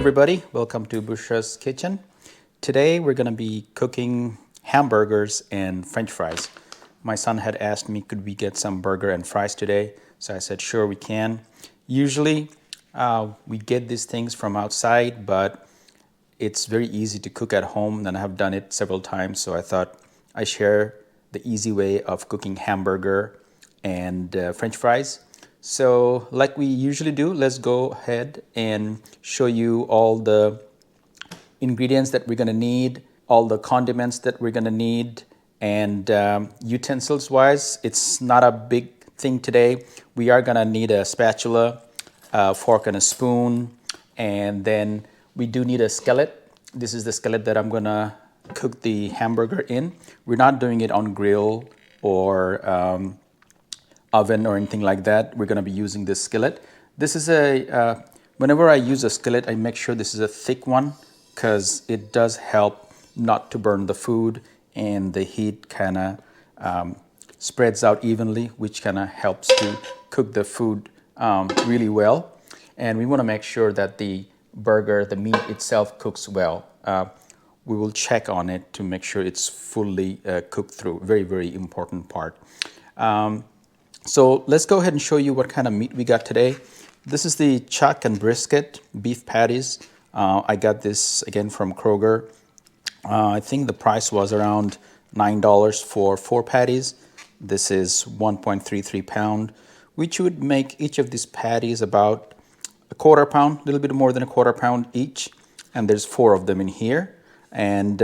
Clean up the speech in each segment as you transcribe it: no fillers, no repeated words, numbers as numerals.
everybody, welcome to Bushra's Kitchen. Today we're going to be cooking hamburgers and French fries. My son had asked me, could we get some burger and fries today? So I said, sure we can. Usually we get these things from outside, but it's very easy to cook at home, and I have done it several times. So I thought I share the easy way of cooking hamburger and French fries. So like we usually do, let's go ahead and show you all the ingredients that we're going to need, all the condiments that we're going to need, and utensils wise, it's not a big thing today. We are going to need a spatula, a fork and a spoon, and then we do need a skillet. This is the skillet that I'm going to cook the hamburger in. We're not doing it on grill or oven or anything like that. We're going to be using this skillet. This is whenever I use a skillet, I make sure this is a thick one because it does help not to burn the food, and the heat kind of spreads out evenly, which kind of helps to cook the food really well. And we want to make sure that the burger, the meat itself, cooks well. We will check on it to make sure it's fully cooked through. Very, very important part. So let's go ahead and show you what kind of meat we got today. This is the chuck and brisket beef patties. I got this again from Kroger. I think the price was around $9 for 4 patties. This is 1.33 pound, which would make each of these patties about a quarter pound, a little bit more than a quarter pound each. And there's 4 of them in here. And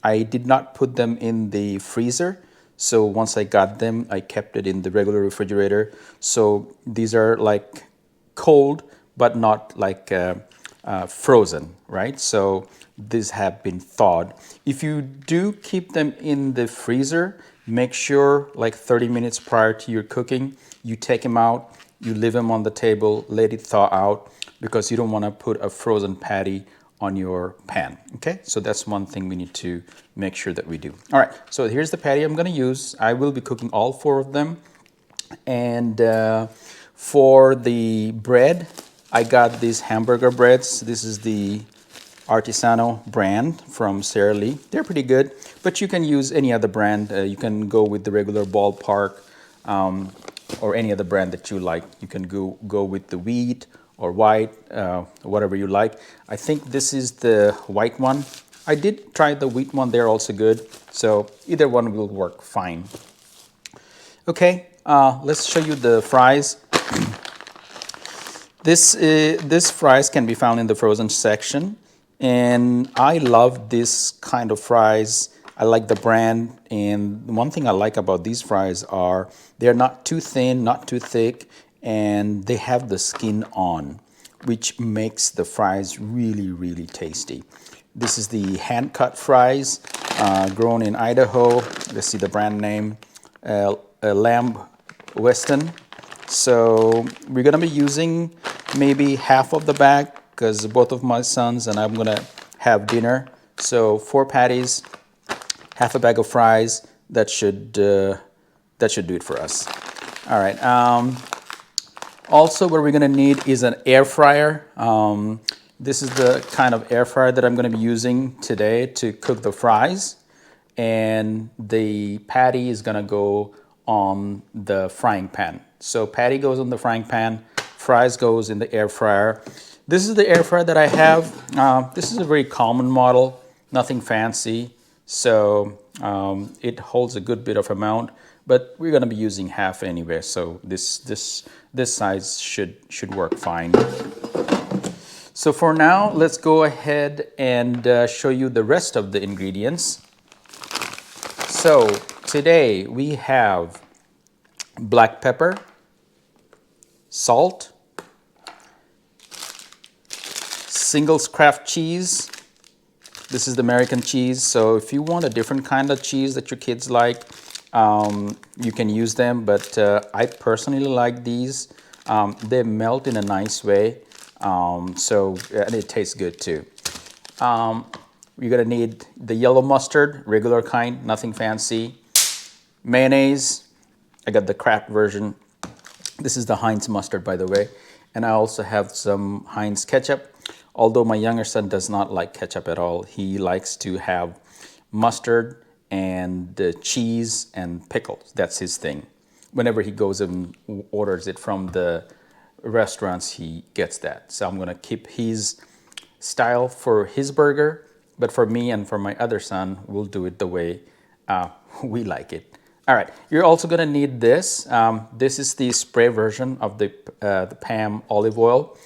I did not put them in the freezer. So once I got them, I kept it in the regular refrigerator. So these are like cold, but not like frozen, right? So these have been thawed. If you do keep them in the freezer, make sure like 30 minutes prior to your cooking, you take them out, you leave them on the table, let it thaw out, because you don't want to put a frozen patty on your pan. Okay, so that's one thing we need to make sure that we do. All right, so here's the patty I'm going to use. I will be cooking all 4 of them. And for the bread, I got these hamburger breads. This is the Artisano brand from Sara Lee. They're pretty good, but you can use any other brand. You can go with the regular Ballpark or any other brand that you like. You can go with the wheat or white, whatever you like. I think this is the white one. I did try the wheat one, they're also good. So either one will work fine. Okay, let's show you the fries. This fries can be found in the frozen section. And I love this kind of fries. I like the brand. And one thing I like about these fries are they're not too thin, not too thick, and they have the skin on, which makes the fries really, really tasty. This is the hand-cut fries, grown in Idaho. Let's see the brand name, Lamb Weston. So we're gonna be using maybe half of the bag because both of my sons and I'm gonna have dinner. So 4 patties, half a bag of fries. That should do it for us. All right. Also, what we're going to need is an air fryer. This is the kind of air fryer that I'm going to be using today to cook the fries. And the patty is going to go on the frying pan. So patty goes on the frying pan, fries goes in the air fryer. This is the air fryer that I have. This is a very common model, nothing fancy. So it holds a good bit of amount, but we're going to be using half anyway. So this size should work fine. So for now, let's go ahead and show you the rest of the ingredients. So today we have black pepper, salt, Singles Craft cheese. This is the American cheese. So if you want a different kind of cheese that your kids like, you can use them. But I personally like these. They melt in a nice way. And it tastes good too. You're gonna need the yellow mustard, regular kind, nothing fancy. Mayonnaise, I got the Kraft version. This is the Heinz mustard, by the way. And I also have some Heinz ketchup. Although my younger son does not like ketchup at all, he likes to have mustard and cheese and pickles. That's his thing. Whenever he goes and orders it from the restaurants, he gets that. So I'm going to keep his style for his burger, but for me and for my other son, we'll do it the way we like it. All right, you're also going to need this. This is the spray version of the Pam olive oil.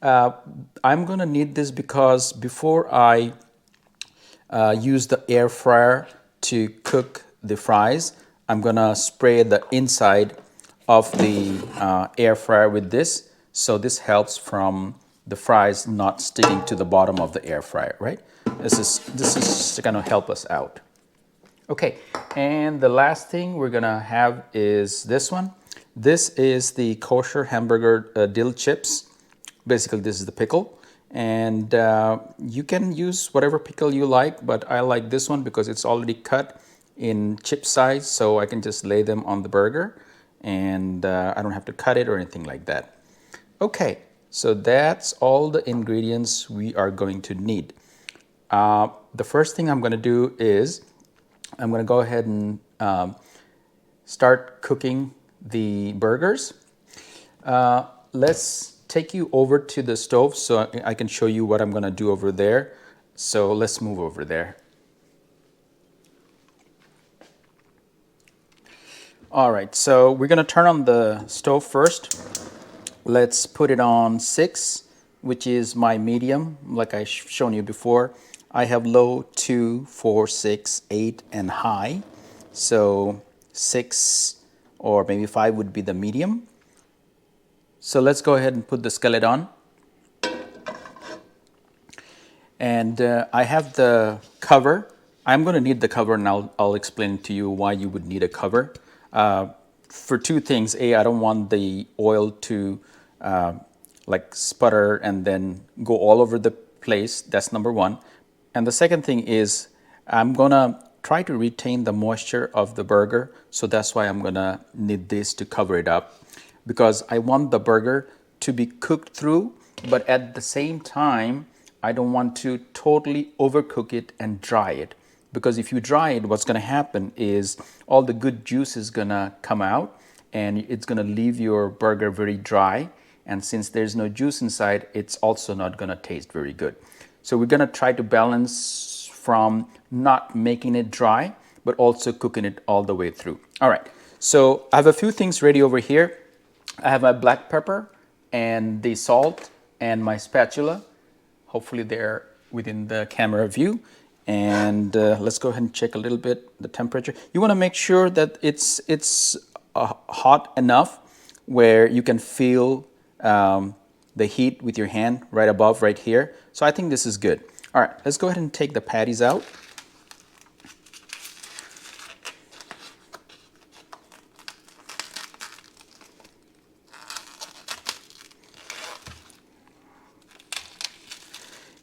I'm going to need this because before I use the air fryer to cook the fries, I'm going to spray the inside of the air fryer with this. So this helps from the fries not sticking to the bottom of the air fryer, right? This is going to help us out. Okay, and the last thing we're gonna have is this one. This is the kosher hamburger dill chips. Basically, this is the pickle. And you can use whatever pickle you like, but I like this one because it's already cut in chip size, so I can just lay them on the burger and I don't have to cut it or anything like that. Okay, so that's all the ingredients we are going to need. The first thing I'm gonna do is I'm going to go ahead and start cooking the burgers. Let's take you over to the stove so I can show you what I'm going to do over there. So let's move over there. All right, so we're going to turn on the stove first. Let's put it on 6, which is my medium, like I've shown you before. I have low, 2, 4, 6, 8, and high. So 6 or maybe 5 would be the medium. So let's go ahead and put the skillet on. And I have the cover. I'm going to need the cover, and I'll explain to you why you would need a cover. For 2 things. A, I don't want the oil to like sputter and then go all over the place. That's number 1. And the second thing is I'm gonna try to retain the moisture of the burger. So that's why I'm gonna need this to cover it up, because I want the burger to be cooked through, but at the same time, I don't want to totally overcook it and dry it. Because if you dry it, what's gonna happen is all the good juice is gonna come out and it's gonna leave your burger very dry. And since there's no juice inside, it's also not gonna taste very good. So we're gonna try to balance from not making it dry, but also cooking it all the way through. All right, so I have a few things ready over here. I have my black pepper and the salt and my spatula. Hopefully they're within the camera view. And let's go ahead and check a little bit the temperature. You wanna make sure that it's hot enough where you can feel the heat with your hand right above, right here. So I think this is good. All right, let's go ahead and take the patties out.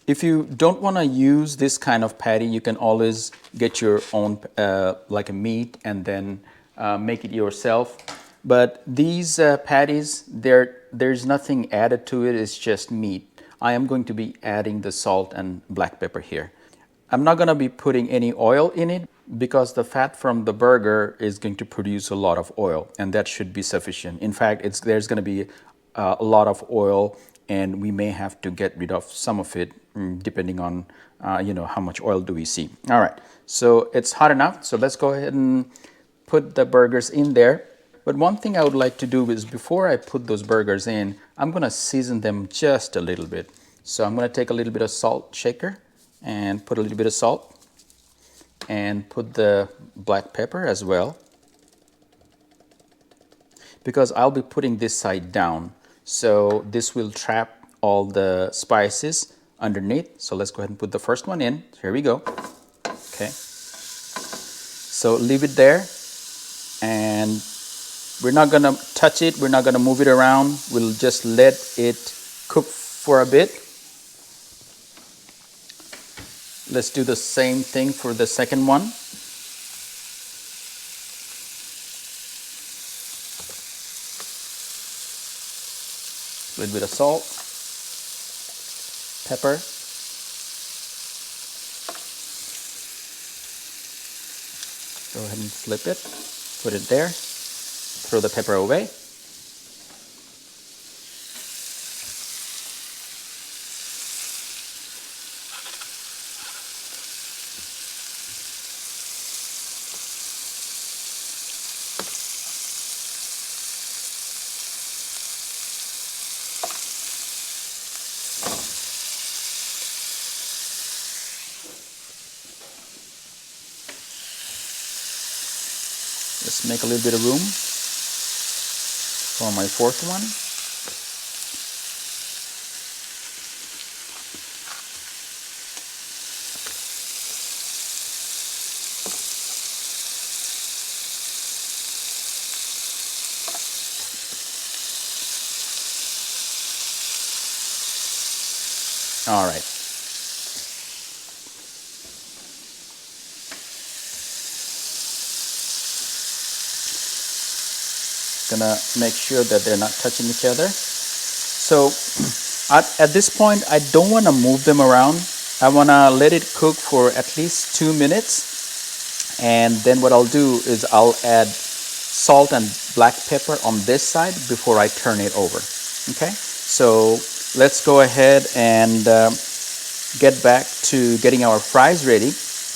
If you don't want to use this kind of patty, you can always get your own like a meat and then make it yourself. But these patties, there's nothing added to it, it's just meat. I am going to be adding the salt and black pepper here. I'm not going to be putting any oil in it because the fat from the burger is going to produce a lot of oil, and that should be sufficient. In fact, there's going to be a lot of oil, and we may have to get rid of some of it depending on how much oil do we see. All right, so it's hot enough, so let's go ahead and put the burgers in there. But one thing I would like to do is before I put those burgers in, I'm going to season them just a little bit. So I'm going to take a little bit of salt shaker and put a little bit of salt and put the black pepper as well, because I'll be putting this side down. So this will trap all the spices underneath. So let's go ahead and put the first one in. Here we go. Okay. So leave it there, and we're not gonna touch it. We're not gonna move it around. We'll just let it cook for a bit. Let's do the same thing for the second one. A little bit of salt. pepper. Go ahead and flip it, put it there, throw the pepper away. Just make a little bit of room for my fourth one. All right. Gonna make sure that they're not touching each other. So at this point, I don't want to move them around. I want to let it cook for at least 2 minutes. And then what I'll do is I'll add salt and black pepper on this side before I turn it over. Okay, so let's go ahead and get back to getting our fries ready.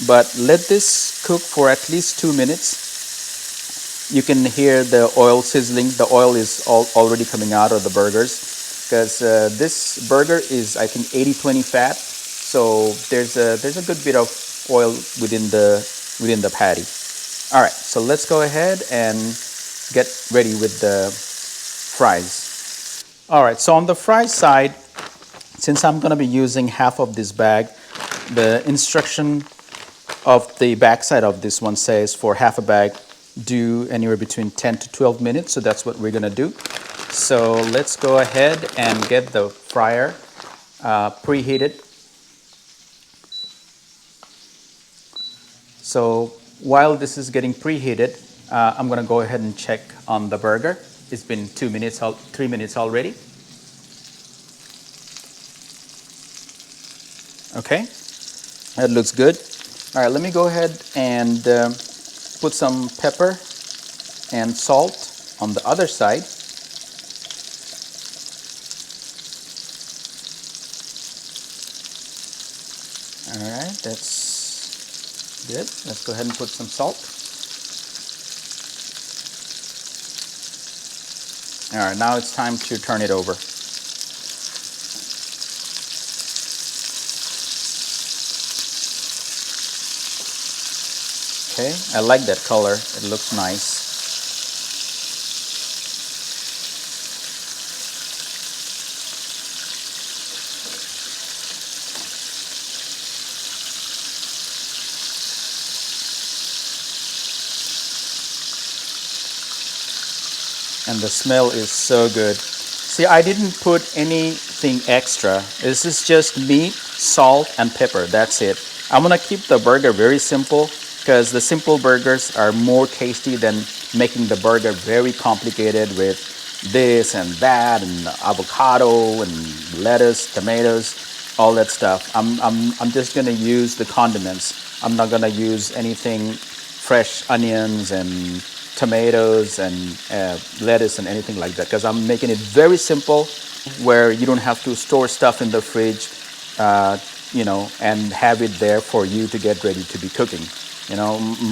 But let this cook for at least 2 minutes. You can hear the oil sizzling. The oil is already coming out of the burgers because this burger is, I think, 80-20 fat. So there's a good bit of oil within the patty. All right, so let's go ahead and get ready with the fries. All right, so on the fry side, since I'm going to be using half of this bag, the instruction of the back side of this one says for half a bag, do anywhere between 10 to 12 minutes. So that's what we're going to do. So let's go ahead and get the fryer preheated. So while this is getting preheated, I'm going to go ahead and check on the burger. It's been 3 minutes already. Okay, that looks good. All right, let me go ahead and put some pepper and salt on the other side. All right, that's good. Let's go ahead and put some salt. All right, now it's time to turn it over. Okay, I like that color. It looks nice. And the smell is so good. See, I didn't put anything extra. This is just meat, salt, and pepper. That's it. I'm gonna keep the burger very simple because the simple burgers are more tasty than making the burger very complicated with this and that and avocado and lettuce, tomatoes, all that stuff. I'm just gonna use the condiments. I'm not gonna use anything fresh onions and tomatoes and lettuce and anything like that because I'm making it very simple where you don't have to store stuff in the fridge, and have it there for you to get ready to be cooking.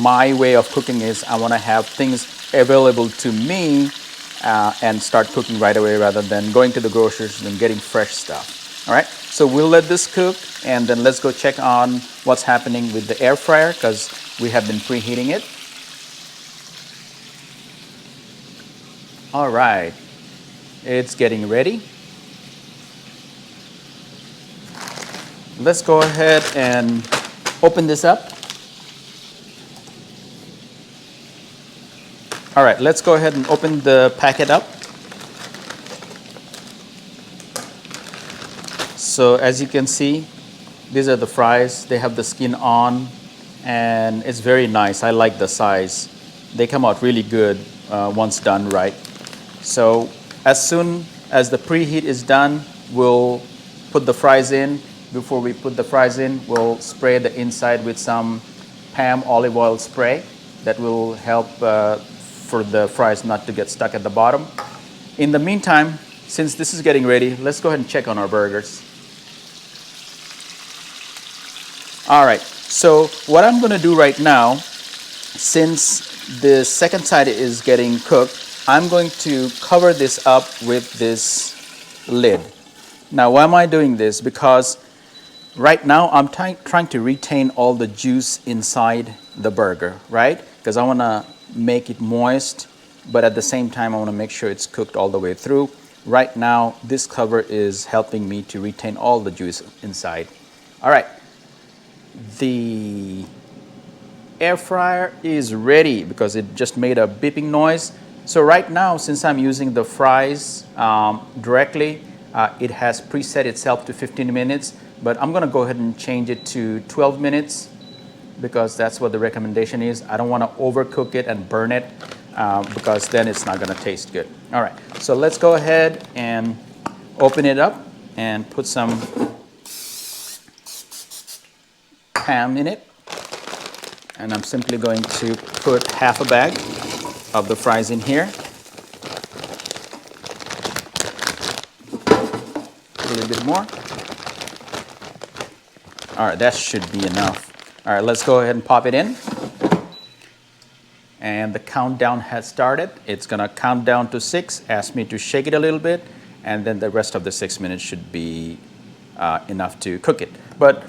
My way of cooking is I want to have things available to me and start cooking right away rather than going to the groceries and getting fresh stuff. All right, so we'll let this cook and then let's go check on what's happening with the air fryer because we have been preheating it. All right, it's getting ready. Let's go ahead and open this up. All right, let's go ahead and open the packet up. So as you can see, these are the fries. They have the skin on and it's very nice. I like the size. They come out really good once done right. So as soon as the preheat is done, we'll put the fries in before we put the fries in, we'll spray the inside with some Pam olive oil spray that will help for the fries not to get stuck at the bottom. In the meantime, since this is getting ready, let's go ahead and check on our burgers. All right, so what I'm going to do right now, since the second side is getting cooked, I'm going to cover this up with this lid. Now, why am I doing this? Because right now I'm trying to retain all the juice inside the burger, right? Because I want to make it moist, but at the same time I want to make sure it's cooked all the way through. Right now, this cover is helping me to retain all the juice inside. All right, the air fryer is ready because it just made a beeping noise. So right now, since I'm using the fries directly, it has preset itself to 15 minutes, but I'm going to go ahead and change it to 12 minutes because that's what the recommendation is. I don't want to overcook it and burn it because then it's not going to taste good. All right, so let's go ahead and open it up and put some ham in it. And I'm simply going to put half a bag of the fries in here. A little bit more. All right, that should be enough. All right, let's go ahead and pop it in. And the countdown has started. It's gonna count down to 6, ask me to shake it a little bit, and then the rest of the 6 minutes should be enough to cook it. But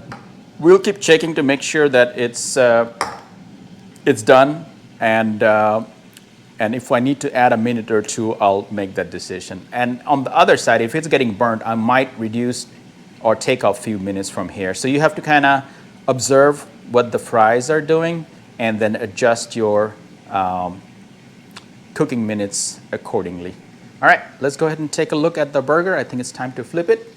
we'll keep checking to make sure that it's done, and if I need to add a minute or two, I'll make that decision. And on the other side, if it's getting burnt, I might reduce or take a few minutes from here. So you have to kind of observe what the fries are doing and then adjust your cooking minutes accordingly. All right, let's go ahead and take a look at the burger. I think it's time to flip it.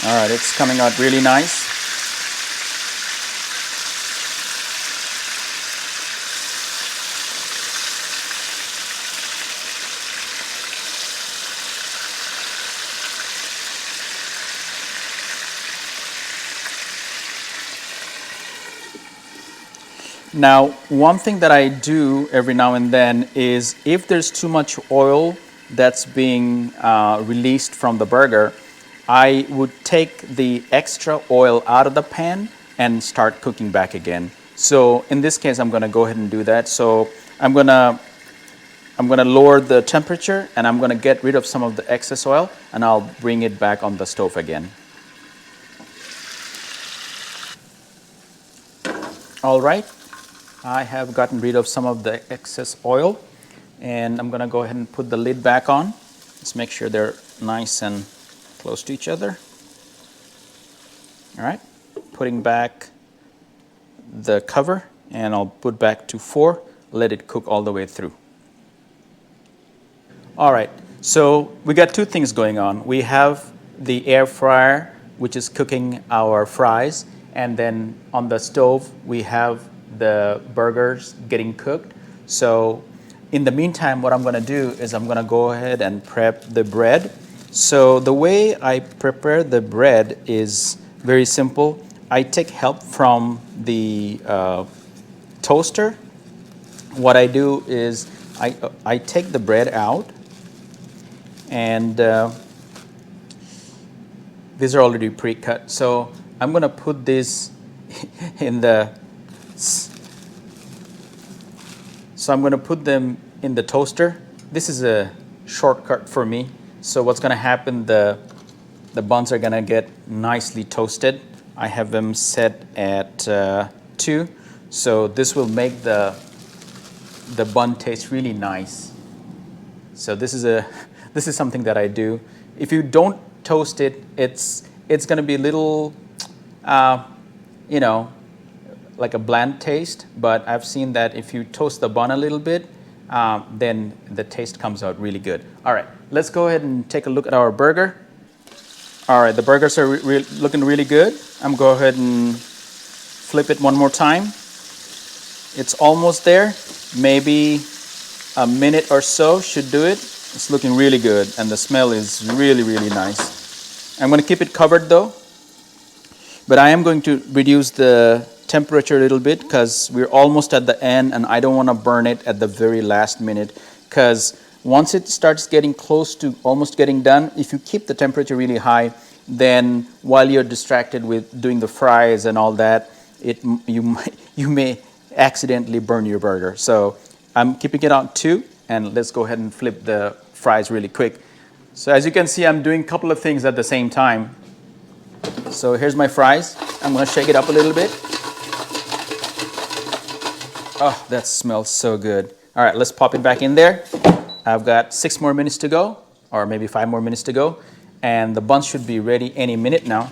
All right, it's coming out really nice. Now, one thing that I do every now and then is if there's too much oil that's being released from the burger, I would take the extra oil out of the pan and start cooking back again. So in this case, I'm going to go ahead and do that. So I'm going to lower the temperature and I'm going to get rid of some of the excess oil and I'll bring it back on the stove again. All right, I have gotten rid of some of the excess oil and I'm going to go ahead and put the lid back on. Let's make sure they're nice and close to each other. All right, putting back the cover and I'll put back to 4, let it cook all the way through. All right, so we got two things going on. We have the air fryer, which is cooking our fries, and then on the stove, we have the burgers getting cooked. So in the meantime, what I'm gonna do is I'm gonna go ahead and prep the bread. So the way I prepare the bread is very simple. I take help from the toaster. What I do is I take the bread out and these are already pre-cut. So I'm gonna put this in the, so I'm gonna put them in the toaster. This is a shortcut for me. So what's going to happen, the buns are going to get nicely toasted. I have them set at 2. So this will make the bun taste really nice. So this is something that I do. If you don't toast it, it's going to be a little, you know, like a bland taste. But I've seen that if you toast the bun a little bit, then the taste comes out really good. All right, let's go ahead and take a look at our burger. All right, the burgers are looking really good. I'm going to go ahead and flip it one more time. It's almost there. maybe a minute or so should do it. It's looking really good and the smell is really, really nice. I'm going to keep it covered though, but I am going to reduce the temperature a little bit because we're almost at the end and I don't want to burn it at the very last minute, because once it starts getting close to almost getting done, if you keep the temperature really high, then while you're distracted with doing the fries and all that, you may accidentally burn your burger. So I'm keeping it on 2, and let's go ahead and flip the fries really quick. So as you can see, I'm doing a couple of things at the same time. So here's my fries. I'm going to shake it up a little bit. Oh, that smells so good. All right, let's pop it back in there. I've got 6 more minutes to go, or maybe 5 more minutes to go, and the buns should be ready any minute now.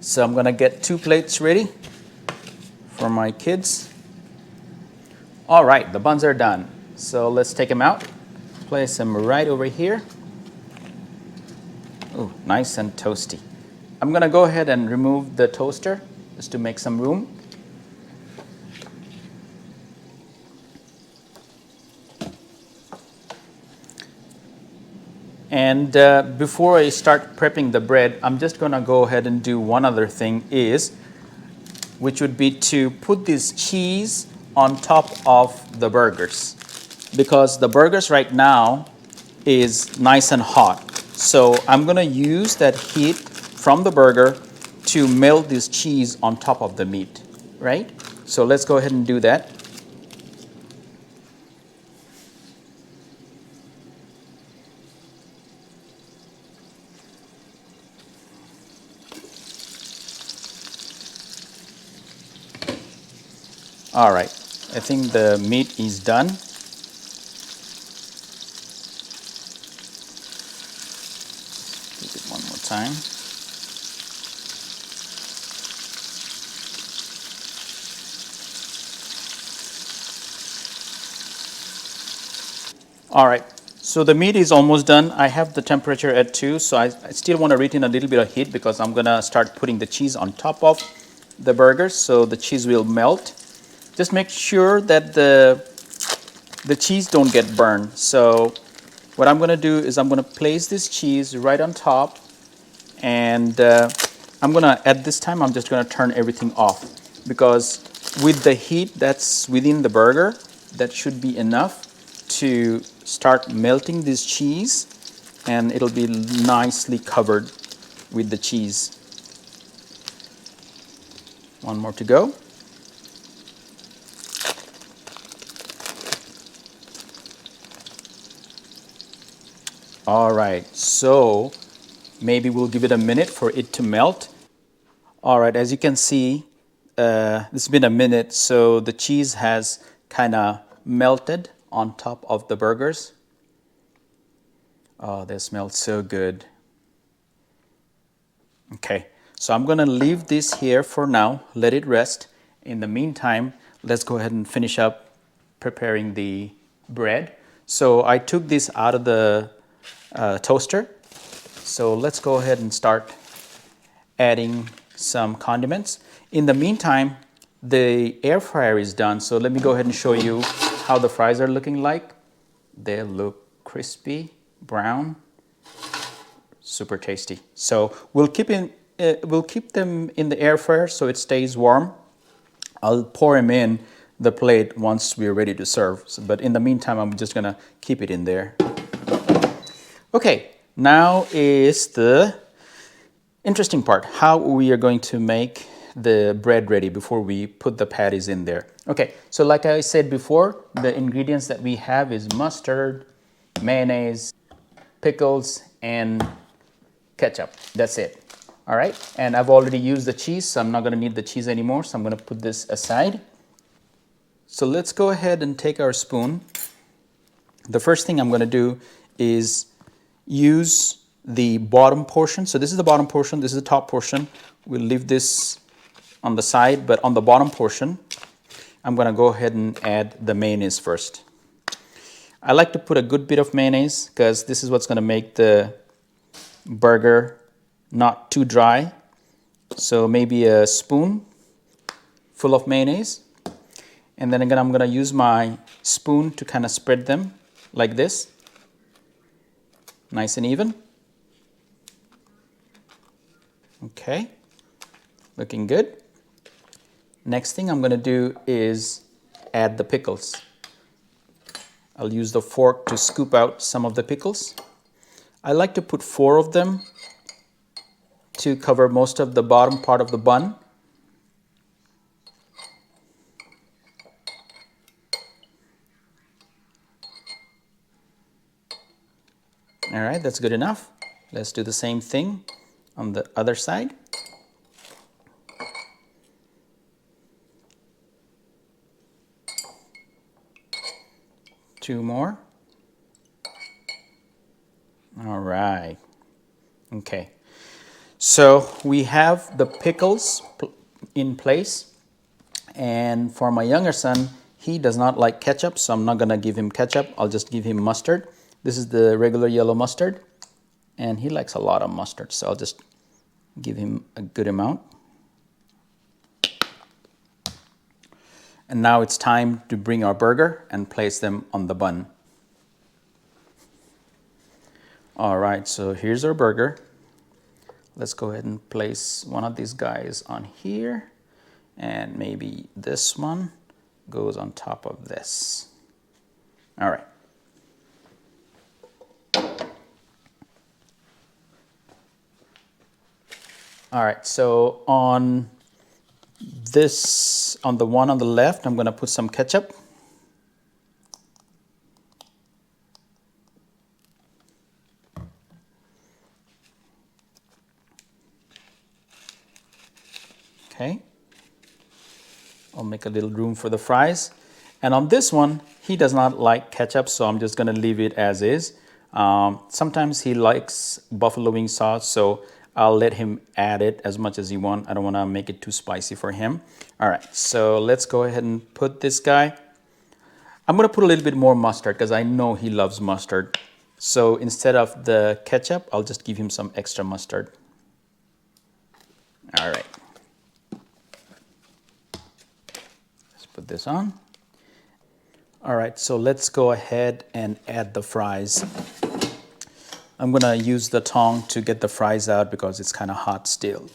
So I'm going to get 2 plates ready for my kids. All right, the buns are done. So let's take them out. Place them right over here. Oh, nice and toasty. I'm going to go ahead and remove the toaster just to make some room. And before I start prepping the bread, I'm just going to go ahead and do one other thing, which would be to put this cheese on top of the burgers, because the burgers right now is nice and hot. So I'm going to use that heat from the burger to melt this cheese on top of the meat, right? So let's go ahead and do that. All right, I think the meat is done. Do it one more time. All right, so the meat is almost done. I have the temperature at 2, so I still want to retain a little bit of heat because I'm gonna start putting the cheese on top of the burgers so the cheese will melt. Just make sure that the cheese don't get burned. So what I'm going to do is I'm going to place this cheese right on top, and I'm going to, at this time, I'm just going to turn everything off, because with the heat that's within the burger, that should be enough to start melting this cheese, and it'll be nicely covered with the cheese. One more to go. All right, so maybe we'll give it a minute for it to melt. All right, as you can see, it's been a minute, so the cheese has kind of melted on top of the burgers. Oh, they smell so good. Okay, so I'm gonna leave this here for now, let it rest. In the meantime, let's go ahead and finish up preparing the bread. So I took this out of the toaster. So let's go ahead and start adding some condiments. In the meantime, the air fryer is done. So let me go ahead and show you how the fries are looking like. They look crispy, brown, super tasty. So we'll keep them in the air fryer so it stays warm. I'll pour them in the plate once we're ready to serve. So, but in the meantime, I'm just gonna keep it in there. Okay, now is the interesting part, how we are going to make the bread ready before we put the patties in there. Okay, so like I said before, the ingredients that we have is mustard, mayonnaise, pickles, and ketchup. That's it. All right, and I've already used the cheese, so I'm not going to need the cheese anymore, so I'm going to put this aside. So let's go ahead and take our spoon. The first thing I'm going to do is use the bottom portion. So this is the bottom portion, this is the top portion. We'll leave this on the side, but on the bottom portion, I'm going to go ahead and add the mayonnaise first. I like to put a good bit of mayonnaise because this is what's going to make the burger not too dry. So maybe a spoon full of mayonnaise. And then again, I'm going to use my spoon to kind of spread them like this. Nice and even. Okay, looking good. Next thing I'm going to do is add the pickles. I'll use the fork to scoop out some of the pickles. I like to put 4 of them to cover most of the bottom part of the bun. All right, that's good enough. Let's do the same thing on the other side. Two more. All right. Okay. So we have the pickles in place. And for my younger son, he does not like ketchup, so I'm not going to give him ketchup. I'll just give him mustard. This is the regular yellow mustard. And he likes a lot of mustard, so I'll just give him a good amount. And now it's time to bring our burger and place them on the bun. All right, so here's our burger. Let's go ahead and place one of these guys on here. And maybe this one goes on top of this. All right. All right, so on the one on the left, I'm going to put some ketchup. Okay. I'll make a little room for the fries. And on this one, he does not like ketchup, so I'm just going to leave it as is. Sometimes he likes buffalo wing sauce, so I'll let him add it as much as he wants. I don't want to make it too spicy for him. All right, so let's go ahead and put this guy. I'm going to put a little bit more mustard because I know he loves mustard. So instead of the ketchup, I'll just give him some extra mustard. All right. Let's put this on. All right, so let's go ahead and add the fries. I'm going to use the tongue to get the fries out because it's kind of hot still.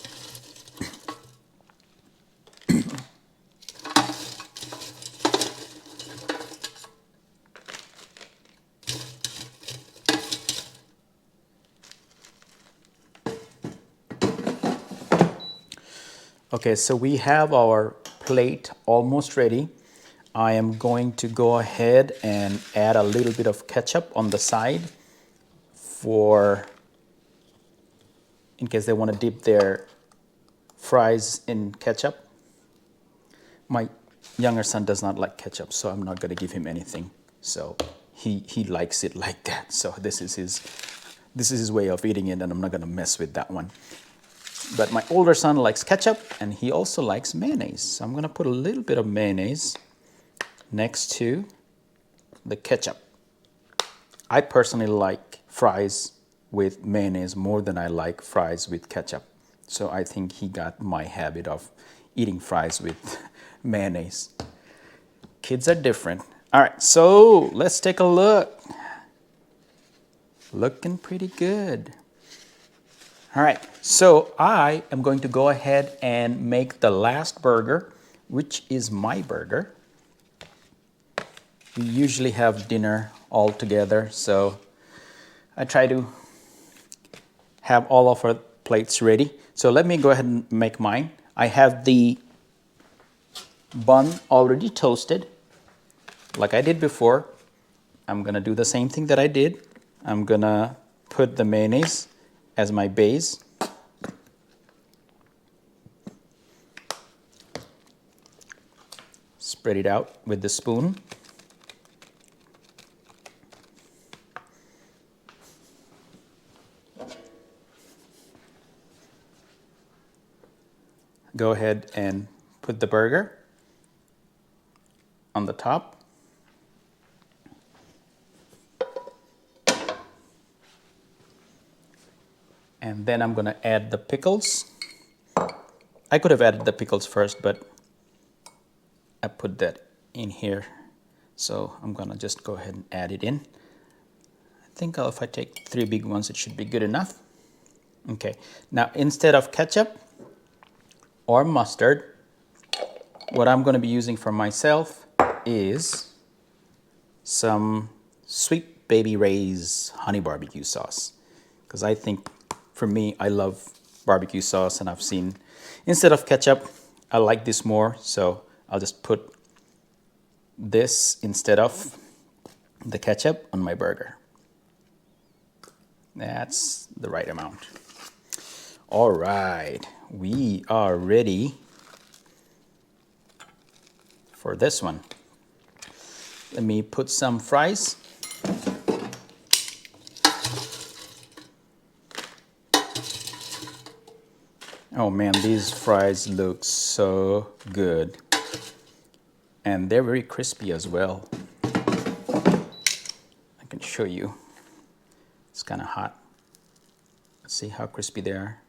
Okay, so we have our plate almost ready. I am going to go ahead and add a little bit of ketchup on the side in case they want to dip their fries in ketchup. My younger son does not like ketchup, so I'm not going to give him anything. So he likes it like that. So this is his way of eating it, and I'm not going to mess with that one. But my older son likes ketchup, and he also likes mayonnaise. So I'm going to put a little bit of mayonnaise next to the ketchup. I personally like fries with mayonnaise more than I like fries with ketchup. So I think he got my habit of eating fries with mayonnaise. Kids are different. All right, so let's take a look. Looking pretty good. All right, so I am going to go ahead and make the last burger, which is my burger. We usually have dinner all together, so I try to have all of our plates ready. So let me go ahead and make mine. I have the bun already toasted, like I did before. I'm gonna do the same thing that I did. I'm gonna put the mayonnaise as my base. Spread it out with the spoon. Go ahead and put the burger on the top. And then I'm going to add the pickles. I could have added the pickles first, but I put that in here. So I'm gonna just go ahead and add it in. I think if I take 3 big ones, it should be good enough. Okay, now instead of ketchup or mustard, what I'm gonna be using for myself is some Sweet Baby Ray's honey barbecue sauce. Because I think, for me, I love barbecue sauce, and I've seen, instead of ketchup, I like this more, so I'll just put this instead of the ketchup on my burger. That's the right amount. All right, we are ready for this one. Let me put some fries. Oh man, these fries look so good. And they're very crispy as well. I can show you. It's kind of hot. Let's see how crispy they are.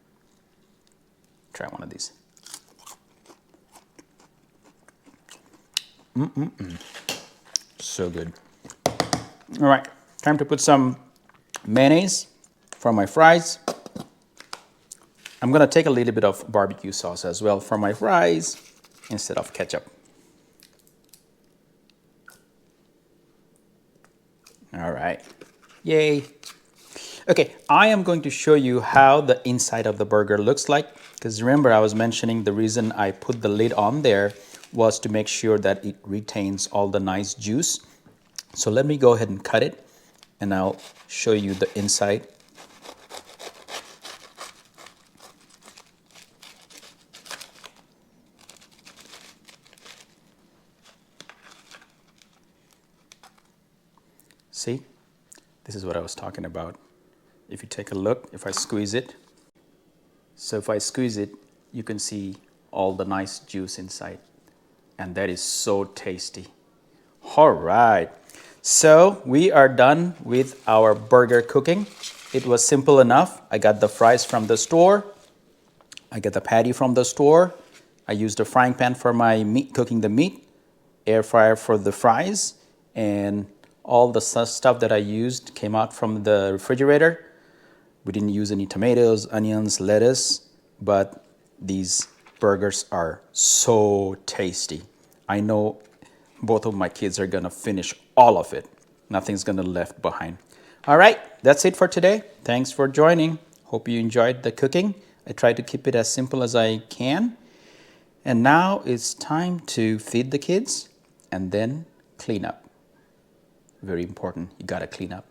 Try one of these. So good. All right, time to put some mayonnaise for my fries. I'm gonna take a little bit of barbecue sauce as well for my fries instead of ketchup. All right, yay. Okay, I am going to show you how the inside of the burger looks like, because remember I was mentioning the reason I put the lid on there was to make sure that it retains all the nice juice. So let me go ahead and cut it, and I'll show you the inside. See, this is what I was talking about. If you take a look, if I squeeze it, so if I squeeze it, you can see all the nice juice inside, and that is so tasty. All right, so we are done with our burger cooking. It was simple enough. I got the fries from the store. I got the patty from the store. I used a frying pan for my meat, cooking the meat, air fryer for the fries, and all the stuff that I used came out from the refrigerator. We didn't use any tomatoes, onions, lettuce, but these burgers are so tasty. I know both of my kids are gonna finish all of it. Nothing's gonna left behind. All right, that's it for today. Thanks for joining. Hope you enjoyed the cooking. I tried to keep it as simple as I can. And now it's time to feed the kids and then clean up. Very important, you gotta clean up.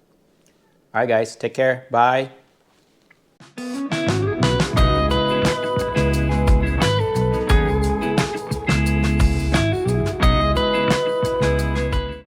All right guys, take care, bye.